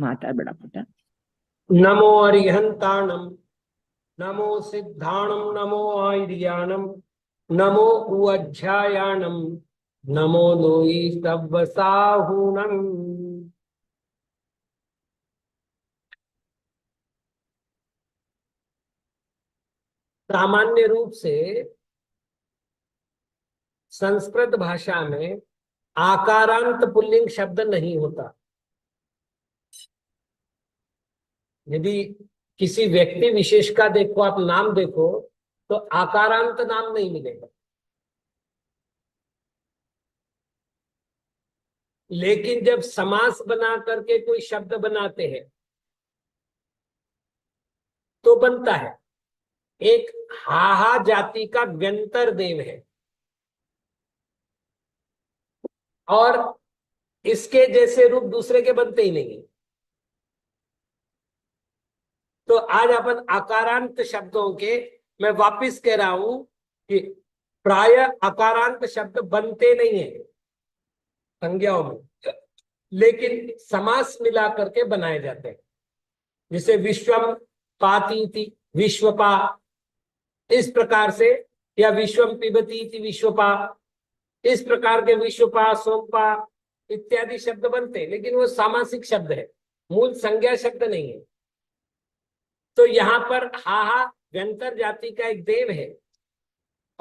माता बड़ा पुटा। नमो अरिहंताणम, नमो सिद्धाणम, नमो आयर्याणम, नमो उज्जायाणम, नमो लोई सव्वसाहुणम। सामान्य रूप से संस्कृत भाषा में आकारांत पुल्लिंग शब्द नहीं होता। यदि किसी व्यक्ति विशेष का देखो, आप नाम देखो, तो आकारांत नाम नहीं मिलेगा। लेकिन जब समास बना करके कोई शब्द बनाते हैं तो बनता है। एक हाहा जाति का व्यंतर देव है और इसके जैसे रूप दूसरे के बनते ही नहीं। तो आज अपन आकारांत शब्दों के, मैं वापिस कह रहा हूं कि प्राय आकारांत शब्द बनते नहीं है संज्ञाओं में, लेकिन समास मिला करके बनाए जाते हैं। जैसे विश्वम पाती थी, विश्वपा, इस प्रकार से, या विश्वम पिबती थी, विश्वपा, इस प्रकार के विश्वपा, सोमपा इत्यादि शब्द बनते हैं, लेकिन वो सामासिक शब्द है, मूल संज्ञा शब्द नहीं है। तो यहाँ पर हाहा व्यंतर जाति का एक देव है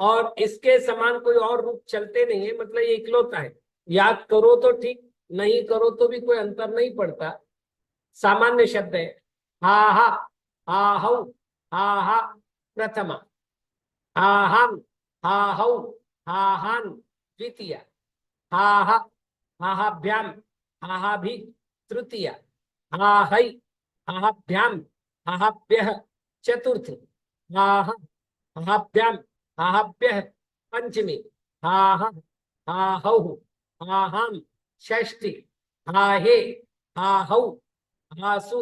और इसके समान कोई और रूप चलते नहीं है, मतलब ये इकलौता है। याद करो तो ठीक, नहीं करो तो भी कोई अंतर नहीं पड़ता, सामान्य शब्द है। हा हा, हा हौ, हा हा प्रथमा, हा हम, हा हौ, हा हान द्वितीय, हा हा, हा हाभ्याम, हा हाभि तृतीय, हा है, हा हाभ्याम, हा हाभ्यः चतुर्थी, हा हा, हा हाभ्याम, हा हाभ्यः पंचमी, हा हा, हा हौ, हा हाम षष्ठी, हा हे, हा हौ, हा सु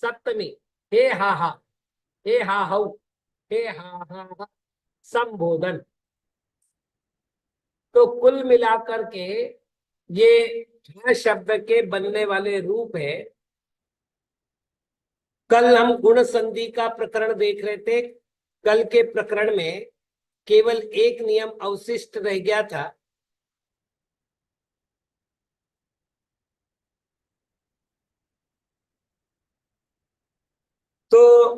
सप्तमी, हे हा हा, हे हा हौ, हे हा हा संबोधन। तो कुल मिलाकर के ये शब्द के बनने वाले रूप है। कल हम गुण संधि का प्रकरण देख रहे थे। कल के प्रकरण में केवल एक नियम अवशिष्ट रह गया था। तो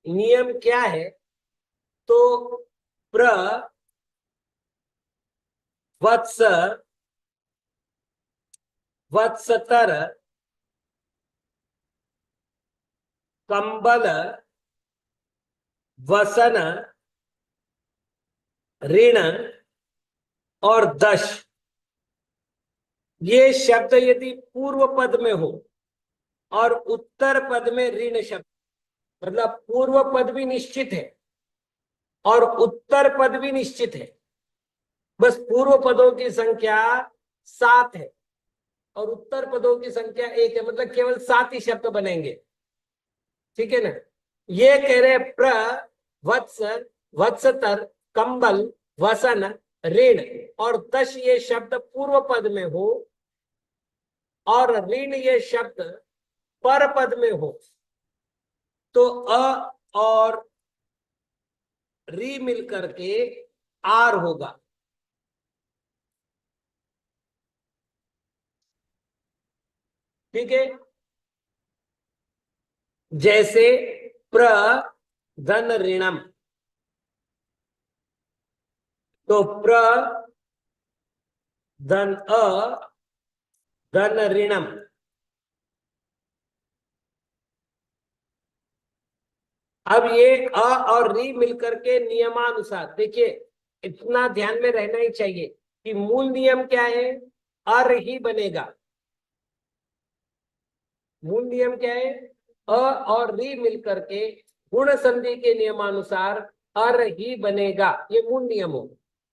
नियम क्या है? तो प्र वत्स, वत्सतर, कंबल, वसन, ऋण और दश, ये शब्द यदि पूर्व पद में हो और उत्तर पद में ऋण शब्द, मतलब पूर्व पद भी निश्चित है और उत्तर पद भी निश्चित है, बस पूर्व पदों की संख्या 7 है और उत्तर पदों की संख्या 1 है, मतलब केवल 7 ही शब्द बनेंगे। ठीक है ना? ये कह रहे प्र वत्स, वत्सतर, कंबल, वसन, ऋण और दश ये शब्द पूर्व पद में हो और ऋण ये शब्द पर पद में हो तो अ और री मिल करके आर होगा। ठीक है? जैसे प्र धन ऋणम, तो प्र धन अ धन ऋणम। अब ये अ और री मिलकर के नियमानुसार, देखिए इतना ध्यान में रहना ही चाहिए कि मूल नियम क्या है? अर ही बनेगा। मूल नियम क्या है? अ और री मिलकर के गुण संधि के नियमानुसार अर ही बनेगा, ये मूल नियम हो।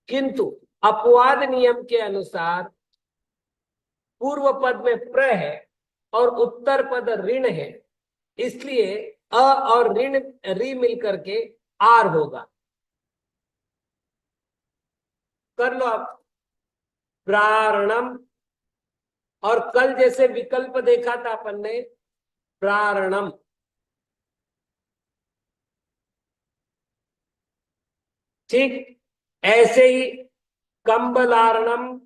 किंतु अपवाद नियम के अनुसार पूर्व पद में प्र है और उत्तर पद ऋण है, इसलिए अ और ऋण री मिलकर के आर होगा। कर लो आप। प्रारणम और कल जैसे विकल्प देखा था अपन ने, प्रारणम, ठीक, ऐसे ही कंबलारणम,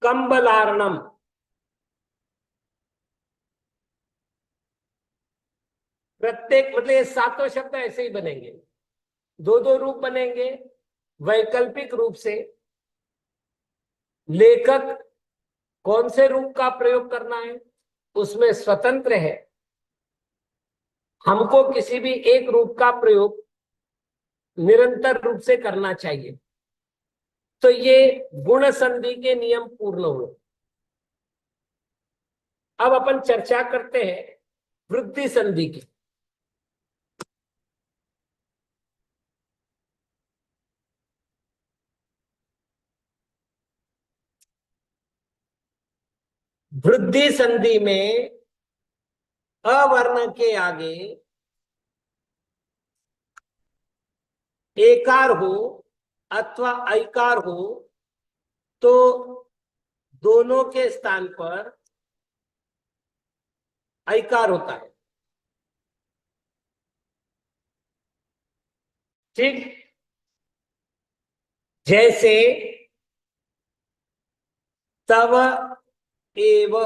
कंबलारणम, प्रत्येक मतलब ये सातों शब्द ऐसे ही बनेंगे, दो दो रूप बनेंगे। वैकल्पिक रूप से लेखक कौन से रूप का प्रयोग करना है उसमें स्वतंत्र है, हमको किसी भी एक रूप का प्रयोग निरंतर रूप से करना चाहिए। तो ये गुण संधि के नियम पूर्ण हुए। अब अपन चर्चा करते हैं वृद्धि संधि की। वृद्धि संधि में अवर्ण के आगे एकार हो अथवा ऐकार हो तो दोनों के स्थान पर ऐकार होता है, ठीक। जैसे तव एव,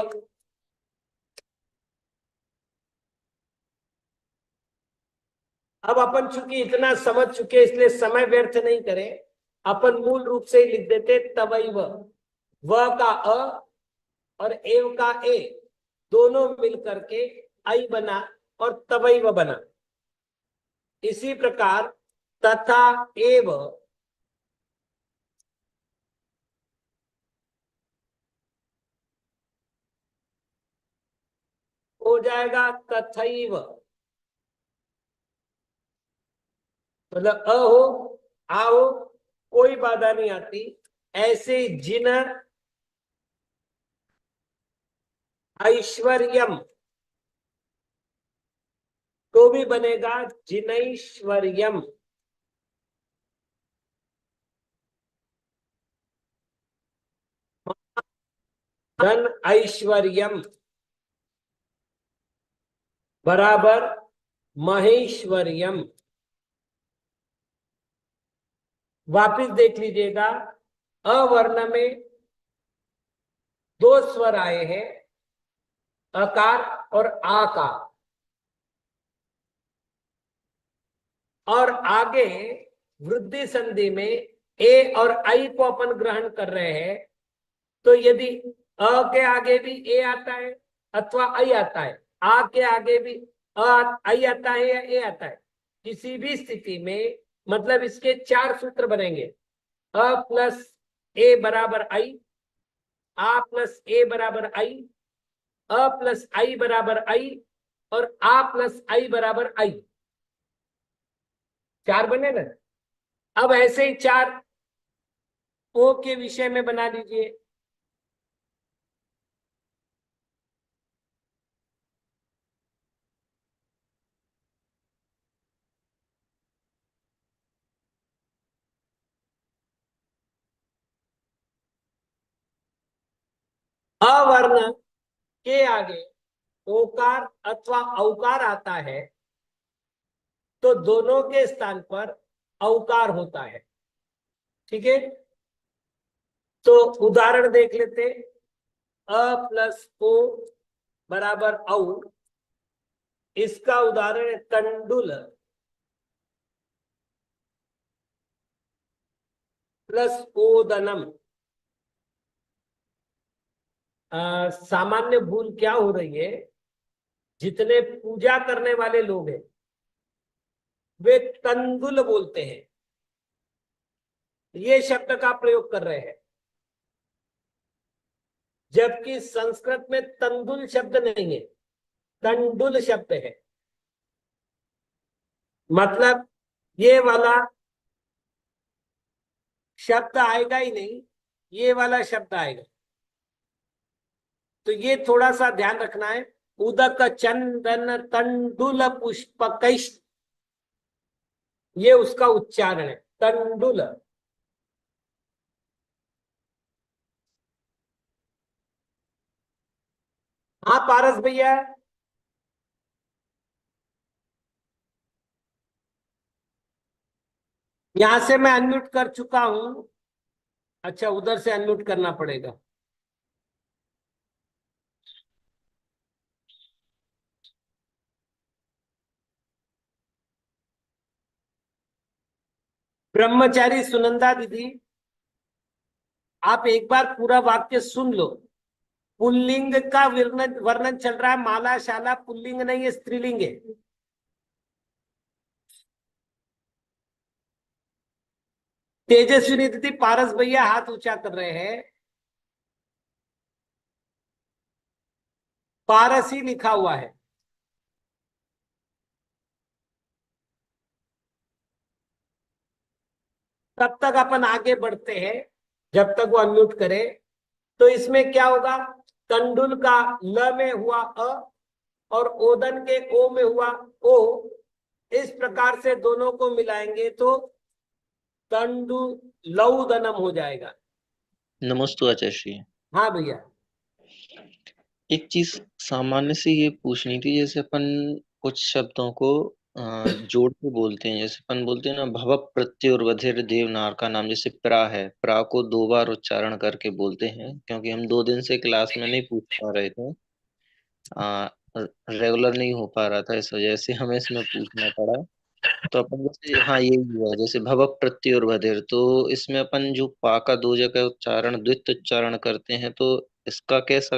अब अपन चूंकि इतना समझ चुके इसलिए समय व्यर्थ नहीं करें, अपन मूल रूप से ही लिख देते तवैव, व का अ और एव का ए दोनों मिलकर के आई बना और तवैव बना। इसी प्रकार तथा एव हो जाएगा तथैव, मतलब अ हो आ हो कोई बाधा नहीं आती। ऐसे जिन ऐश्वर्यम तो भी बनेगा जिनैश्वर्यम। धन ऐश्वर्यम बराबर महेश्वर्यम। वापिस देख लीजिएगा, अवर्ण में दो स्वर आए हैं, अकार और आकार, और आगे वृद्धि संधि में ए और आई को अपन ग्रहण कर रहे हैं। तो यदि अ के आगे भी ए आता है अथवा आई आता है, आ के आगे भी आई आता है या ए आता है, किसी भी स्थिति में मतलब इसके चार सूत्र बनेंगे, अ प्लस ए बराबर आई, आ प्लस ए बराबर आई, अ प्लस आई बराबर आई, और आ प्लस आई बराबर आई। चार बने ना। अब ऐसे ही चार ओ के विषय में बना लीजिए। अवर्ण के आगे ओकार अथवा औकार आता है तो दोनों के स्थान पर औकार होता है, ठीक है। तो उदाहरण देख लेते, अ प्लस ओ बराबर औ, इसका उदाहरण है तंडुल प्लस ओदनम। सामान्य भूल क्या हो रही है, जितने पूजा करने वाले लोग हैं वे तंदुल बोलते हैं, ये शब्द का प्रयोग कर रहे हैं, जबकि संस्कृत में तंदुल शब्द नहीं है, तंडुल शब्द है। मतलब ये वाला शब्द आएगा ही नहीं, ये वाला शब्द आएगा। तो ये थोड़ा सा ध्यान रखना है। उदक चंदन तंडुल पुष्पक, ये उसका उच्चारण है, तंडुल। हाँ पारस भैया। यहां से मैं अनम्यूट कर चुका हूं। अच्छा, उधर से अनम्यूट करना पड़ेगा। ब्रह्मचारी सुनंदा दीदी, आप एक बार पूरा वाक्य सुन लो। पुल्लिंग का वर्णन वर्णन चल रहा है। माला शाला पुल्लिंग नहीं है, स्त्रीलिंग है। तेजस्विनी दीदी, पारस भैया हाथ ऊंचा कर रहे हैं। पारस ही लिखा हुआ है। तब तक अपन आगे बढ़ते हैं, जब तक वो अनम्यूट करे। तो इसमें क्या होगा? तंडुल का ल में हुआ अ, और ओदन के ओ में हुआ ओ। इस प्रकार से दोनों को मिलाएंगे तो तंडु लौदनम हो जाएगा। नमस्ते आचार्य। हाँ भैया। एक चीज सामान्य से ये पूछनी थी, जैसे अपन कुछ शब्दों को जोड़ के बोलते हैं, जैसे अपन बोलते हैं ना, भव प्रत्यय और बधिर देवनार का नाम, जैसे प्रा है, प्रा को 2 बार उच्चारण करके बोलते हैं, क्योंकि हम 2 दिन से क्लास में नहीं पूछ पा रहे थे, आ, रेगुलर नहीं हो पा रहा था, इस वजह से हमें इसमें पूछना पड़ा। तो अपन जैसे, हाँ यही हुआ, जैसे भव प्रत्यय और बधिर, तो इसमें अपन जो पा का 2 जगह उच्चारण द्वित उच्चारण करते हैं, तो इसका कैसा,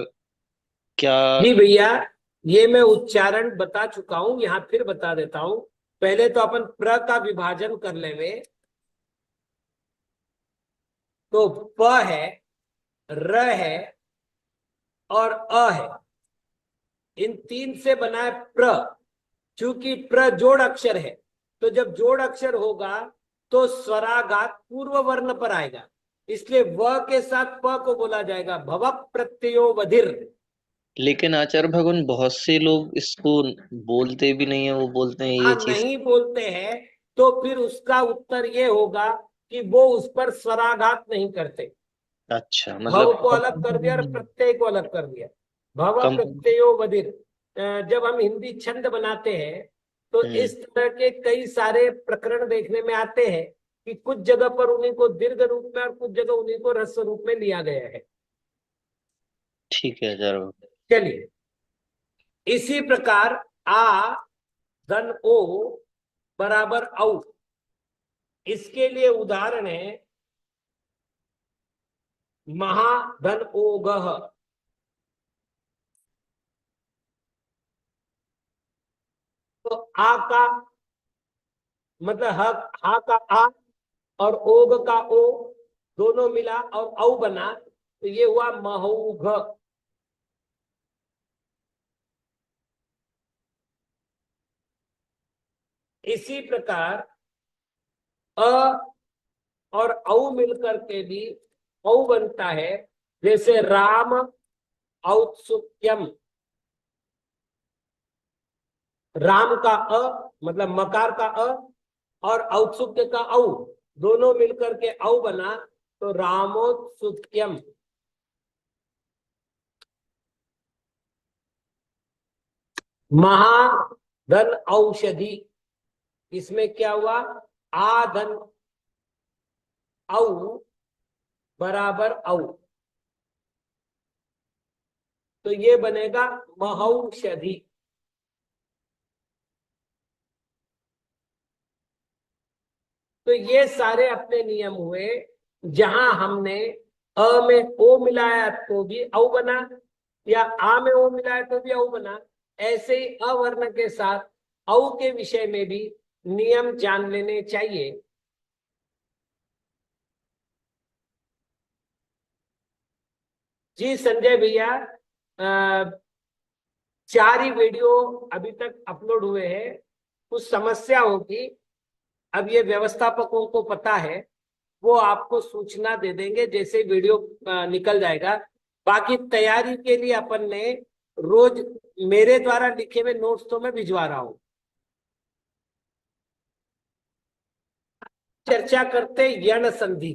क्या? जी भैया, ये मैं उच्चारण बता चुका हूं, यहां फिर बता देता हूं। पहले तो अपन प्र का विभाजन कर लेंगे। तो प है, र है और अ है। इन तीन से बना है प्र। चूंकि प्र जोड़ अक्षर है, तो जब जोड़ अक्षर होगा तो स्वराघात पूर्व वर्ण पर आएगा। इसलिए व के साथ प को बोला जाएगा भव प्रत्ययो बधिर। लेकिन आचार्य भगवान, बहुत से लोग इसको बोलते भी नहीं है, वो बोलते हैं हाँ, ये चीज। नहीं बोलते हैं, तो फिर उसका उत्तर ये होगा कि वो उस पर स्वराघात नहीं करते। अच्छा, भव मतलब को अलग कर दिया और प्रत्यय को अलग कर दिया। भव कंपनी। प्रत्ययो बधिर। जब हम हिंदी छंद बनाते हैं तो हम्म। इस तरह के कई सारे प्रकरण देखने में आते हैं कि कुछ जगह पर उन्हीं को दीर्घ रूप में और कुछ जगह उन्हीं को ह्रस्व रूप में लिया गया है। ठीक है आचार्य भगवान। चलिए, इसी प्रकार आ धन ओ बराबर औ, इसके लिए उदाहरण है महाधन ओगह। तो आ का मतलब ह, हा का आ और ओग का ओ दोनों मिला और औ बना, तो ये हुआ महौघ। इसी प्रकार अ और औ मिलकर के भी औ बनता है। जैसे राम औत्सुक्यम। राम का अ मतलब मकार का अ और औत्सुक्य का औ दोनों मिलकर के औ बना, तो रामोत्सुक्यम। महाधन औषधि, इसमें क्या हुआ? आधन औ बराबर औ, तो ये बनेगा महौषधि। तो ये सारे अपने नियम हुए। जहां हमने अ में ओ मिलाया तो भी औ बना, या आ में ओ मिलाया तो भी औ बना। ऐसे ही अवर्ण के साथ औ के विषय में भी नियम जान लेने चाहिए। जी संजय भैया, 4 ही वीडियो अभी तक अपलोड हुए हैं। कुछ समस्या होगी, अब ये व्यवस्थापकों को पता है, वो आपको सूचना दे देंगे जैसे वीडियो निकल जाएगा। बाकी तैयारी के लिए अपन ने रोज मेरे द्वारा लिखे हुए नोट्स तो मैं भिजवा रहा हूं। चर्चा करते यण संधि,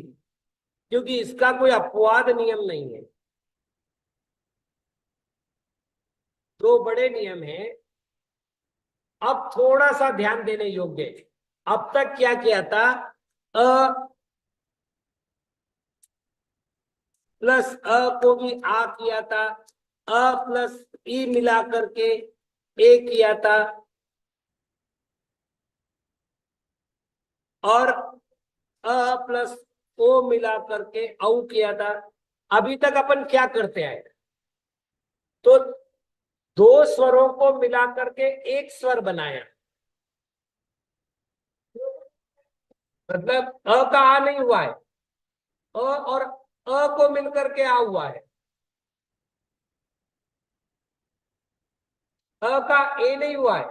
क्योंकि इसका कोई अपवाद नियम नहीं है। दो बड़े नियम हैं। अब थोड़ा सा ध्यान देने योग्य है। अब तक क्या किया था, अ प्लस अ को भी आ किया था, अ प्लस ई मिला करके ए किया था, और अ प्लस ओ मिला करके औ किया था। अभी तक अपन क्या करते हैं, तो दो स्वरों को मिला करके एक स्वर बनाया, मतलब अ का आ नहीं हुआ है, अ और अ को मिलकर के आ हुआ है, अ का ए नहीं हुआ है,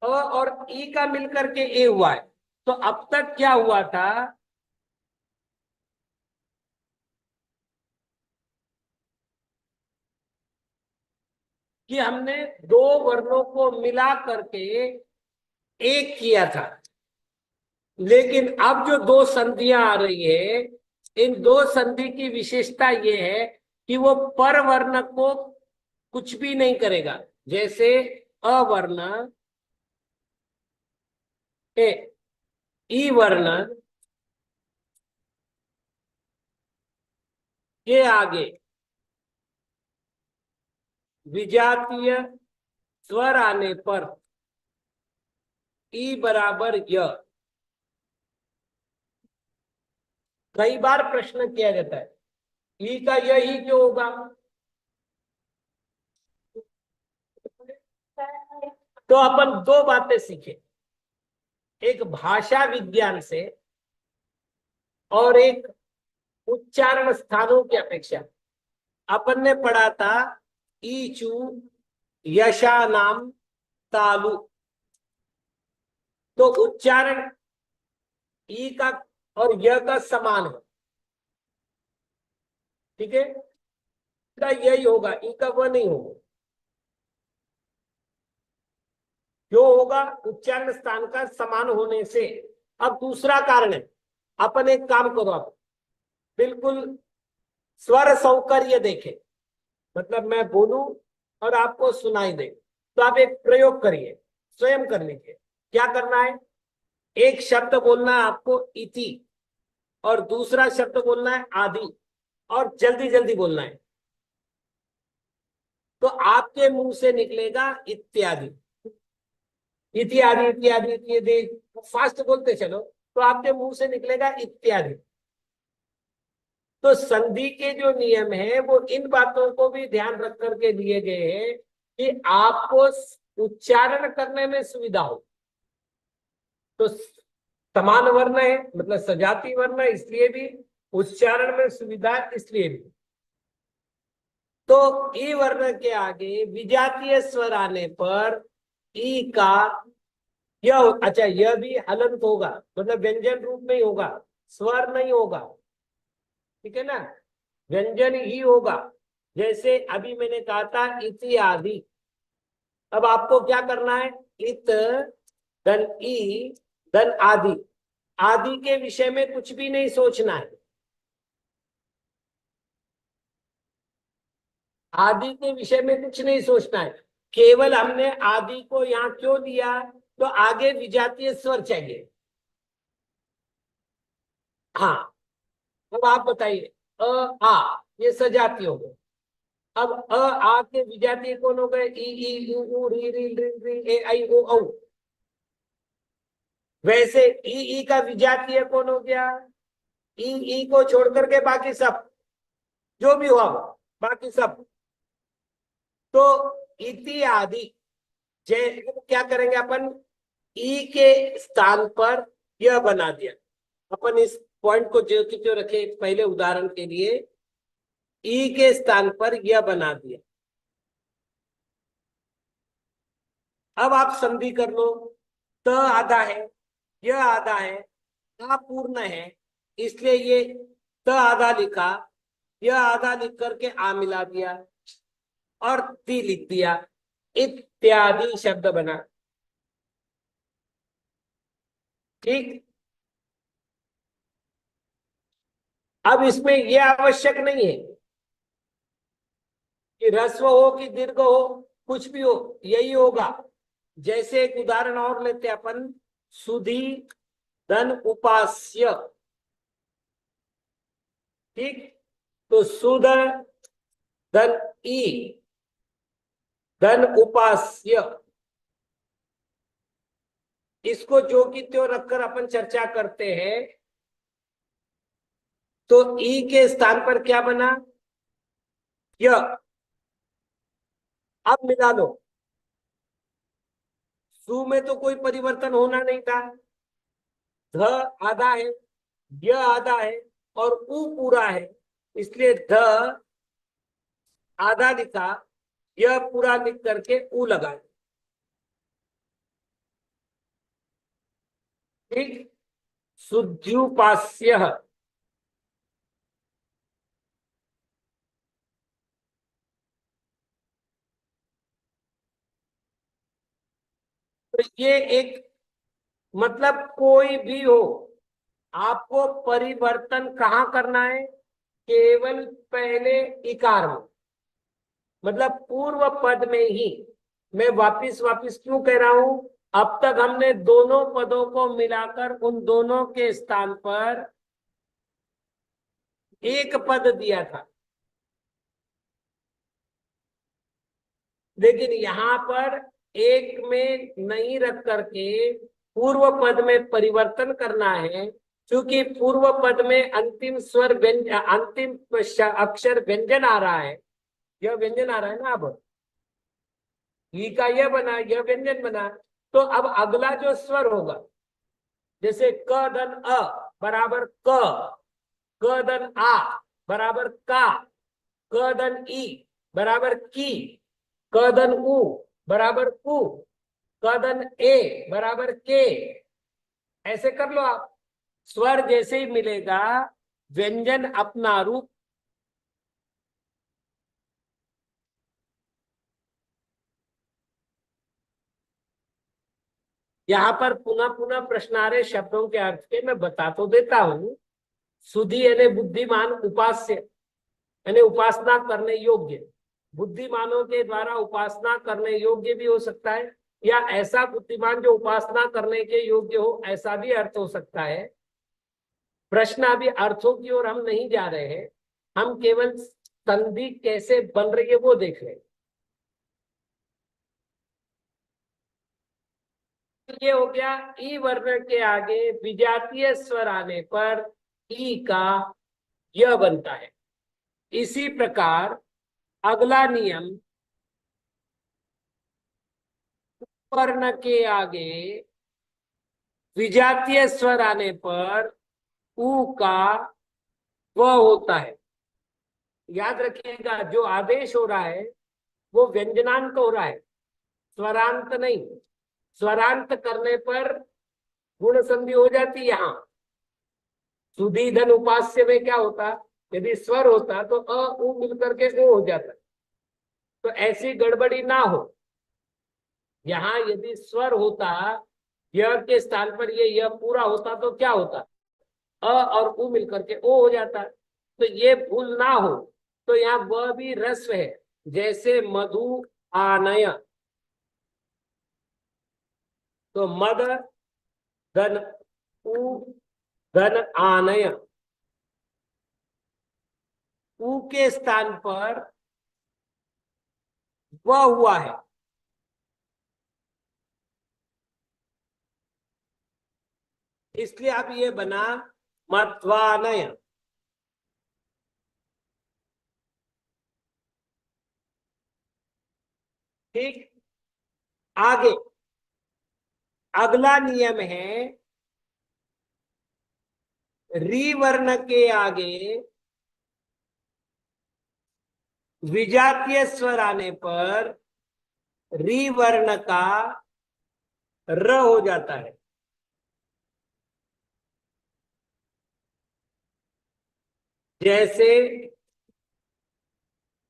अ और ई का मिलकर के ए हुआ है। तो अब तक क्या हुआ था, कि हमने दो वर्णों को मिला करके एक किया था। लेकिन अब जो दो संधियां आ रही है, इन दो संधि की विशेषता ये है कि वो पर वर्ण को कुछ भी नहीं करेगा। जैसे अवर्ण, ए ई वर्ण के आगे विजातीय स्वर आने पर ई बराबर य। कई बार प्रश्न किया जाता है, ई का यही क्यों होगा। तो अपन दो बातें सीखे, एक भाषा विज्ञान से और एक उच्चारण स्थानों की अपेक्षा। अपन ने पढ़ा था ईचू यशा नाम तालु, तो उच्चारण ई का और य का समान है, ठीक है, का यही होगा, ई का वह नहीं होगा। जो होगा उच्चारण स्थान का समान होने से। अब दूसरा कारण है, अपन एक काम करो, आप बिल्कुल स्वर सौकर्य देखें, मतलब मैं बोलूं और आपको सुनाई दे, तो आप एक प्रयोग करिए, स्वयं कर लीजिए। क्या करना है, एक शब्द बोलना है आपको इति, और दूसरा शब्द बोलना है आदि, और जल्दी जल्दी बोलना है। तो आपके मुंह से निकलेगा इत्यादि, इत्यादि इत्यादि इत्यादि, फास्ट बोलते चलो, तो आपके मुंह से निकलेगा इत्यादि। तो संधि के जो नियम है वो इन बातों को भी ध्यान रख करके दिए गए हैं कि आपको उच्चारण करने में सुविधा हो। तो समान वर्ण है मतलब सजाती वर्ण है, इसलिए भी उच्चारण में सुविधा इसलिए भी। तो ई वर्ण के आगे विजातीय स्वर आने पर ई का यह, अच्छा यह भी हलंत होगा, मतलब व्यंजन रूप में ही होगा, स्वर नहीं होगा, ठीक है ना, व्यंजन ही होगा। जैसे अभी मैंने कहा था इति आदि, अब आपको क्या करना है, इत धन ई धन आदि, आदि के विषय में कुछ भी नहीं सोचना है, आदि के विषय में कुछ नहीं सोचना है। केवल हमने आदि को यहाँ क्यों दिया, तो आगे विजातीय स्वर चाहिए। हाँ, अब आप बताइए, अ आ ये सजाती हो गए। अब अ आ के विजातीय कौन हो गए, ई ई उ ऊ री री री री ए आई ओ औ। वैसे ई का विजातीय कौन हो गया, ई को छोड़ करके बाकी सब, जो भी हुआ वो बाकी सब। तो इति आदि, जय क्या करेंगे अपन, ई के स्थान पर यह बना दिया। अपन इस पॉइंट को जो की जो रखे पहले उदाहरण के लिए, ई के स्थान पर यह बना दिया। अब आप संधि कर लो, त आधा है, यह आधा है, अपूर्ण है, इसलिए ये त आधा लिखा, यह आधा लिख करके आ मिला दिया और ती लिख दिया, इत्यादि शब्द बना। ठीक, अब इसमें यह आवश्यक नहीं है कि ह्रस्व हो कि दीर्घ हो, कुछ भी हो यही होगा। जैसे एक उदाहरण और लेते हैं अपन, सुधी धन उपास्य। ठीक, तो सुध धन ई धन उपास्य, इसको जो की त्यों रखकर अपन चर्चा करते हैं। तो ई के स्थान पर क्या बना, य। अब मिला लो, सु में तो कोई परिवर्तन होना नहीं था, ध आधा है, य आधा है और उ पूरा है, इसलिए ध आधा लिखा, यह पूरा लिख करके उ लगा। ठीक, शुद्ध्युपास्य। तो ये एक, मतलब कोई भी हो, आपको परिवर्तन कहाँ करना है, केवल पहले इकार में, मतलब पूर्व पद में ही। मैं वापिस वापिस क्यों कह रहा हूं, अब तक हमने दोनों पदों को मिलाकर उन दोनों के स्थान पर एक पद दिया था, लेकिन यहां पर एक में नहीं रख करके पूर्व पद में परिवर्तन करना है। क्योंकि पूर्व पद में अंतिम स्वर व्यंजन, अंतिम अक्षर व्यंजन आ रहा है, यह व्यंजन आ रहा है ना। अब ई का यह बना, यह व्यंजन बना, तो अब अगला जो स्वर होगा, जैसे क धन अ बराबर क, क धन आ बराबर का, क धन ई बराबर की, क धन उ बराबर कु, क धन ए बराबर के। ऐसे कर लो आप, स्वर जैसे ही मिलेगा व्यंजन अपना रूप। यहां पर पुनः पुनः प्रश्न आ रहे शब्दों के अर्थ के, मैं बता तो देता हूं। सुधी यानी बुद्धिमान, उपास्य यानी उपासना करने योग्य, बुद्धिमानों के द्वारा उपासना करने योग्य भी हो सकता है, या ऐसा बुद्धिमान जो उपासना करने के योग्य हो, ऐसा भी अर्थ हो सकता है। प्रश्न अभी अर्थों की ओर हम नहीं जा रहे हैं, हम केवल संधि कैसे बन रही है वो देख रहे हैं। ये हो गया, ई वर्ण के आगे विजातीय स्वर आने पर ई का य बनता है। इसी प्रकार अगला नियम, वर्ण के आगे विजातीय स्वर आने पर उ का व होता है। याद रखिएगा, जो आदेश हो रहा है वो व्यंजनांत हो रहा है, स्वरांत नहीं। स्वरांत करने पर गुण संधि हो जाती। यहाँ सुधी धन उपास्य में क्या होता, यदि स्वर होता तो अ उ मिलकर के ओ हो जाता, तो ऐसी गड़बड़ी ना हो। यहाँ यदि स्वर होता, यह के स्थान पर ये यह पूरा होता तो क्या होता, अ और उ मिलकर के ओ हो जाता, तो ये भूल ना हो। तो यहाँ वह भी रस्व है, जैसे मधु आनय, तो मद धन उ धन आनय, उ के स्थान पर वह हुआ है, इसलिए अब ये बना मध्वानय। ठीक, आगे अगला नियम है, री वर्ण के आगे विजातीय स्वर आने पर री वर्ण का र हो जाता है। जैसे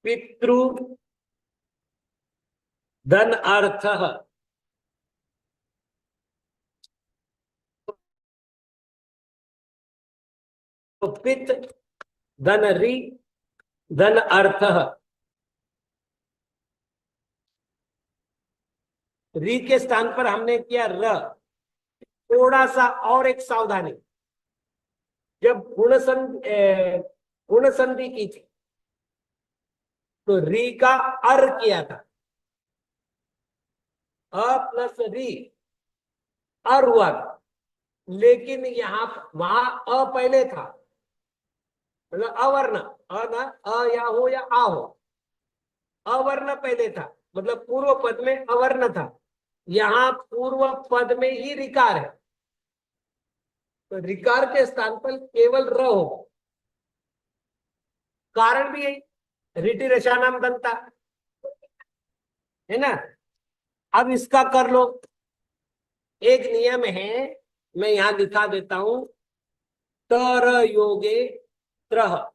पितृ धन अर्थ, तो पित धन री धन अर्थ, री के स्थान पर हमने किया र। थोड़ा सा और एक सावधानी, जब गुण संधि की थी तो री का अर किया था, अ प्लस री अर हुआ था। लेकिन यहां वहां अ पहले था, मतलब अवर्ण, अ ना अ या हो या आ हो, अवर्ण पहले था, मतलब पूर्व पद में अवर्ण था। यहां पूर्व पद में ही रिकार है, तो रिकार के स्थान पर केवल र हो। कारण भी यही, रीति रसानाम दंता, है ना। अब इसका कर लो, एक नियम है, मैं यहां दिखा देता हूं। तर योगे त्रह,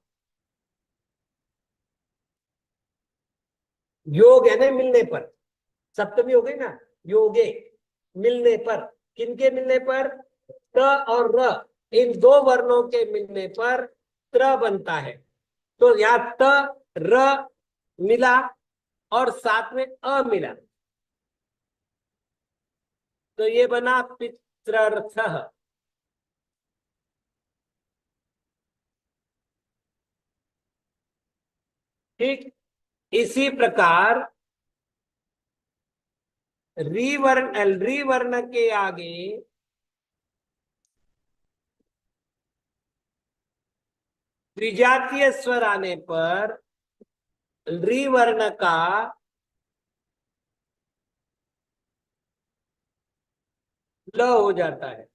योग है ना मिलने पर, सप्तमी हो गई ना, योगे मिलने पर, किनके मिलने पर, त और र, इन दो वर्णों के मिलने पर त्र बनता है। तो यहां त र मिला और साथ में अ मिला, तो ये बना पित्रर्थ। ठीक, इसी प्रकार री वर्ण के आगे विजातीय स्वर आने पर री वर्ण का ल हो जाता है।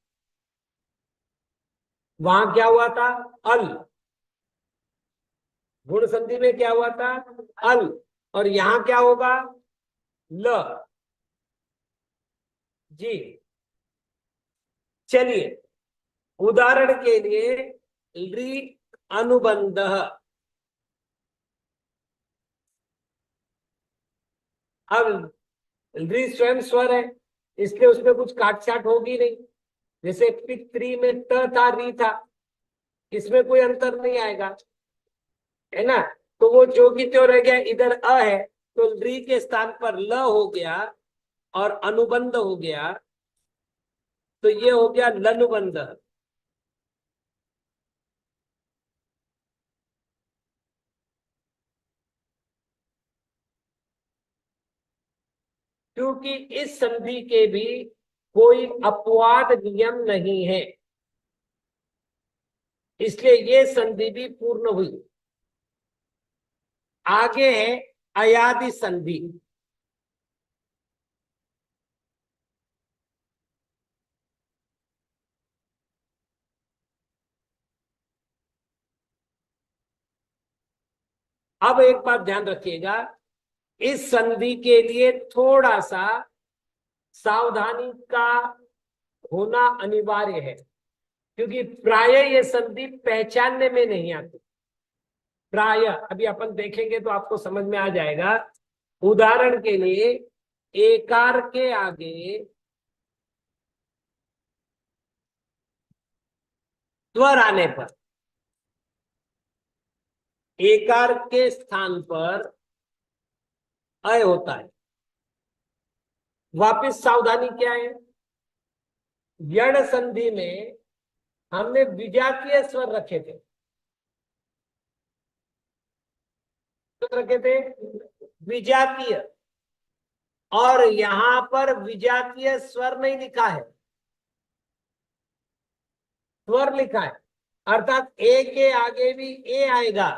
वहां क्या हुआ था, अल, गुण संधि में क्या हुआ था, अल, और यहां क्या होगा, ल। जी, चलिए उदाहरण के लिए री अनुबंध, अब री स्वयं स्वर है, इसलिए उसमें कुछ काट छाट होगी नहीं। जैसे पित्री में त था री था, इसमें कोई अंतर नहीं आएगा, है ना। तो वो जो की त्यों रह गया, इधर अ है तो री के स्थान पर ल हो गया और अनुबंध हो गया, तो ये हो गया लनुबंध। क्योंकि इस संधि के भी कोई अपवाद नियम नहीं है, इसलिए ये संधि भी पूर्ण हुई। आगे है अयादि संधि। अब एक बात ध्यान रखिएगा, इस संधि के लिए थोड़ा सा सावधानी का होना अनिवार्य है, क्योंकि प्राय ये संधि पहचानने में नहीं आती। प्राय अभी अपन देखेंगे तो आपको समझ में आ जाएगा। उदाहरण के लिए एकार के आगे स्वर आने पर, एकार के स्थान पर अय होता है। वापिस सावधानी क्या है, यण संधि में हमने विजातीय स्वर रखे थे, रखे थे विजातीय, और यहां पर विजातीय स्वर नहीं लिखा है, स्वर लिखा है, अर्थात ए के आगे भी ए आएगा,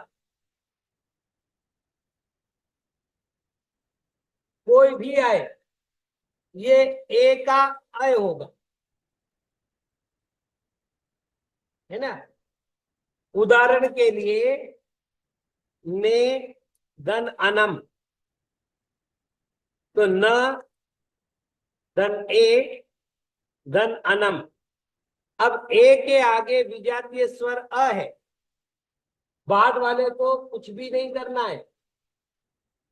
कोई भी आए ये ए का अय होगा, है ना। उदाहरण के लिए ने धन अनम, तो न धन ए धन अनम। अब ए के आगे विजातीय स्वर अ है, बाद वाले को कुछ भी नहीं करना है,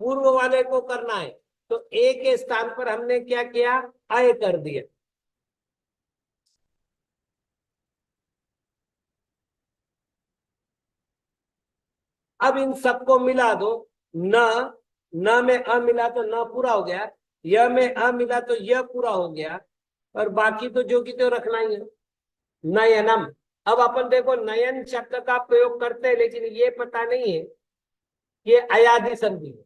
पूर्व वाले को करना है। तो ए के स्थान पर हमने क्या किया, अय कर दिया। अब इन सबको मिला दो, न, न में अ मिला तो न पूरा हो गया, य में अ मिला तो य पूरा हो गया, और बाकी तो जो की तो रखना ही है। नयनम। अब अपन देखो नयन शब्द का प्रयोग करते हैं, लेकिन ये पता नहीं है कि अयादि संधि है।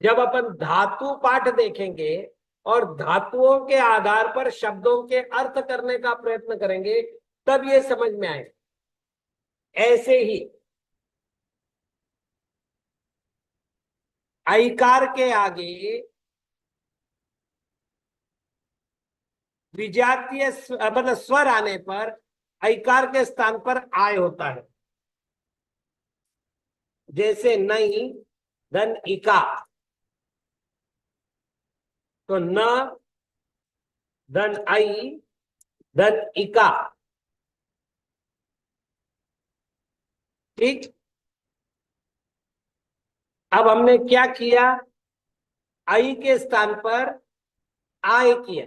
जब अपन धातु पाठ देखेंगे और धातुओं के आधार पर शब्दों के अर्थ करने का प्रयत्न करेंगे, तब ये समझ में आए। ऐसे ही ऐकार के आगे विजातीय मतलब स्वर आने पर ऐकार के स्थान पर आय होता है। जैसे नई धन इका, तो न धन आई धन इका। ठीक। अब हमने क्या किया, आई के स्थान पर आय किया,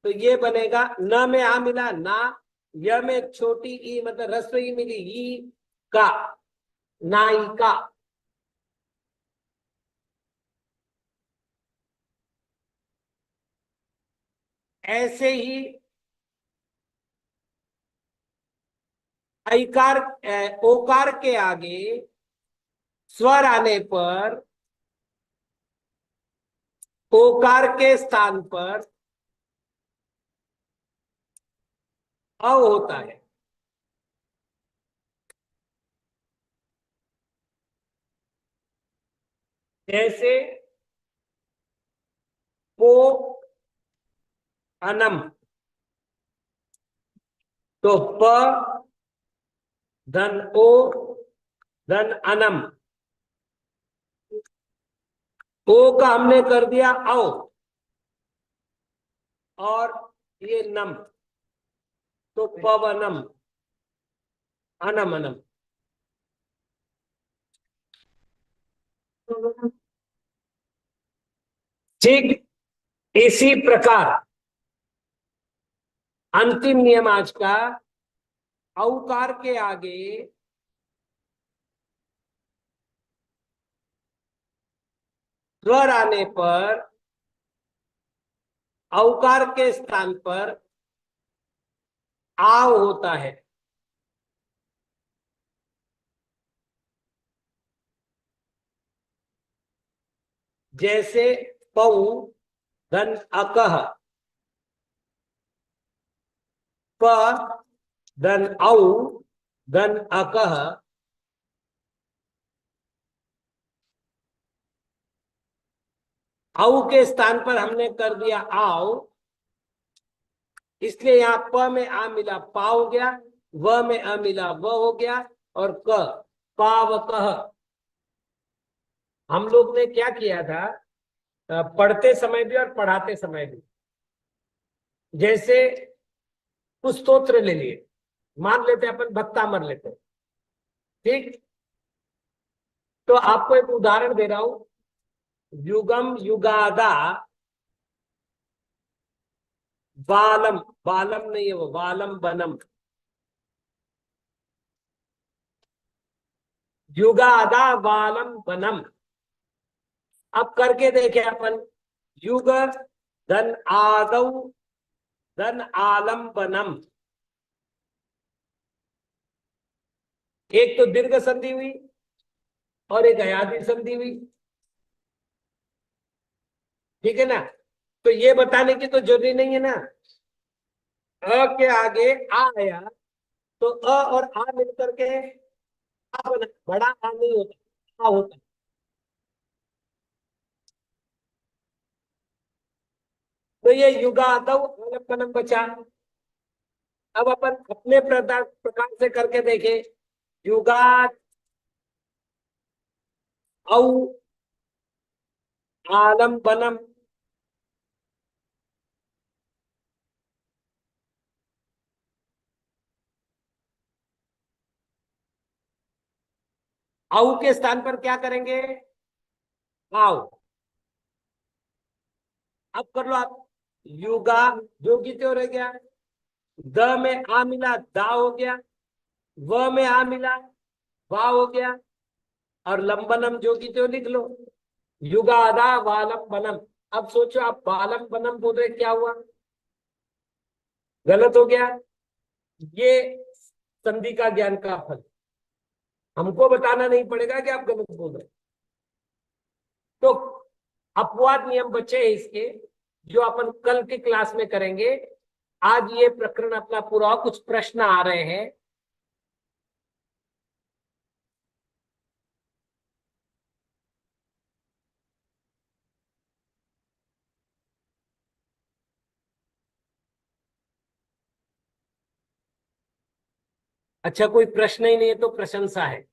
तो ये बनेगा न में आ मिला ना, य में एक छोटी ई मतलब रस्व ई मिली ई का, नायिका। ऐसे ही ऐकार ओकार के आगे स्वर आने पर ओकार के स्थान पर अ होता है। जैसे पो अनम, तो प धन ओ धन अनम, ओ का हमने कर दिया औ, और ये नम, तो पवनम अनम अनम। ठीक इसी प्रकार अंतिम नियम आज का, औकार के आगे स्वर आने पर औकार के स्थान पर आव होता है। जैसे पौ धन अकह, प धन औ धन अकह, औ के स्थान पर हमने कर दिया आओ, इसलिए यहां प में आ मिला पा हो गया, व में अ मिला व हो गया, और क पावकह। हम लोग ने क्या किया था, पढ़ते समय भी और पढ़ाते समय भी, जैसे कुछ स्तोत्र ले लिए, मान लेते अपन भक्ता मर लेते, ठीक। तो आपको एक उदाहरण दे रहा हूं, युगम युगादा बालम, बालम नहीं है वो, बालम बनम, युगादा बालम बनम। अब करके देखे अपन, युग धन आदौ धन आलम बनम, एक तो दीर्घ संधि हुई और एक अयादी संधि हुई, ठीक है ना। तो ये बताने की तो जरूरी नहीं है ना, अ के आगे आ आया तो अ और आ मिलकर के आ बना, बड़ा आ नहीं होता, आ होता। तो ये युगादव आलम बचा। अब अपन अपने प्रकार से करके देखें, युगा औ आलम बनम, औ के स्थान पर क्या करेंगे, आओ। अब कर लो आप, युगा जो की त्यों रह गया, द में आ मिला दा हो गया, व में आ मिला वा हो गया, और लंबनम जो की तो लिख लो, युगादा बालम बनम। अब सोचो आप बालम बनम बोल रहे, क्या हुआ? गलत हो गया। ये संधि का ज्ञान का फल, हमको बताना नहीं पड़ेगा कि आप गलत बोल रहे। तो अपवाद नियम बचे हैं इसके, जो अपन कल की क्लास में करेंगे। आज ये प्रकरण अपना पूरा, कुछ प्रश्न आ रहे हैं। अच्छा, कोई प्रश्न ही नहीं है तो प्रशंसा है।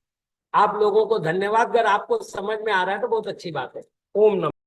आप लोगों को धन्यवाद। अगर आपको समझ में आ रहा है तो बहुत अच्छी बात है। ओम नमः।